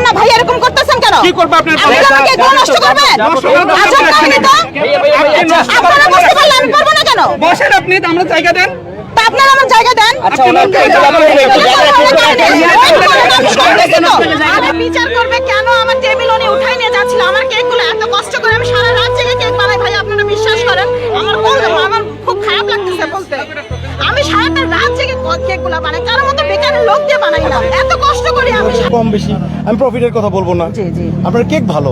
না ভাই, এরকম করতেছেন কেন? কি করবে আপনার? আপনি আমাকে গোল নষ্ট করবেন? আজব কাহিনী তো। আপনারা বসতে পারলে আমি পারবো না কেন? বসেন আপনি, আমরা জায়গা দেন। তা আপনারা আমার জায়গা দেন। আচ্ছা, আমি বিচার করবে কেন? আমার টেবিল উনি উঠাই নিয়ে যাচ্ছিল। আমার কেকগুলো এত কষ্ট করে আমি সারা রাত জেগে কেক বানাই ভাই, আপনারা বিশ্বাস করেন? আমার খুব খারাপ লাগতেছে বলতে। আমি সারাটা রাত জেগে কেকগুলো বানাই, কারোর মতো বেকারের লোক দিয়ে বানাই না, এত কষ্ট করি আমি। কম বেশি আমি প্রফিটের কথা বলবো না। আপনার কেক ভালো,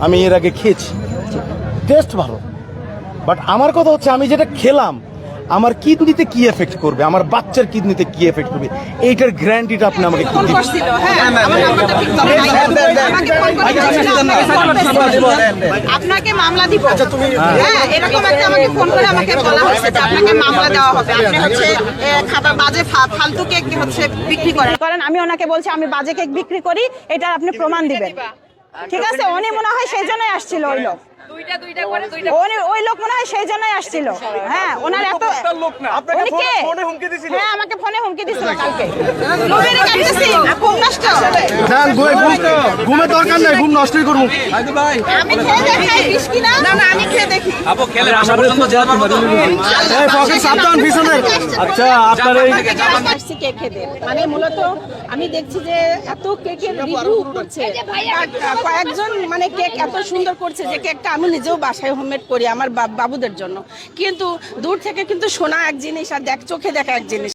আমি এর আগে খেয়েছি, টেস্ট ভালো, বাট আমার কথা হচ্ছে আমি যেটা খেলাম আমার কিডনিতে কি এফেক্ট করবে, আমার বাচ্চার কিডনিতে কি এফেক্ট করবে, এইটার গ্যারান্টিটা আপনি আমাকে কি দিবেন? আপনাকে মামলা দিব। হ্যাঁ, এরকম একটা আমাকে ফোন করে আমাকে বলা হয়েছে যে আপনাকে মামলা দেওয়া হবে, আপনি হচ্ছে খাবার বাজে ফালতু কেক হচ্ছে বিক্রি করেন। আমি ওনাকে বলছি আমি বাজে কেক বিক্রি করি, এটা আপনি প্রমাণ দিবেন। ঠিক আছে, উনি মনে হয় সেই জন্যই আসছিল, ওই লোক ওই লোক মনে হয় সেই জন্যই আসছিল। হ্যাঁ, ওনার এত উনি কে? হ্যাঁ, আমাকে ফোনে হুমকি দিছিল কালকে। ঘুম নষ্ট। ঘুমের দরকার নাই, ঘুম নষ্টই করবো। আমি খেয়ে দেখি বিষ কিনা। না না, আমি খেয়ে দেখি। আপু খেলে আশা পর্যন্ত যেতে পারবে। আচ্ছা, আপনার এই আসছি কেক খেতে, মানে মূলত আমি দেখছি যে এত কেকের রিভিউ করছে, কয়েকজন মানে কেক এত সুন্দর করছে যে কেকটা আমি নিজেও বাসায় হোমমেড করি আমার বাবুদের জন্য, কিন্তু দূর থেকে কিন্তু শোনা এক জিনিস আর চোখে দেখা এক জিনিস।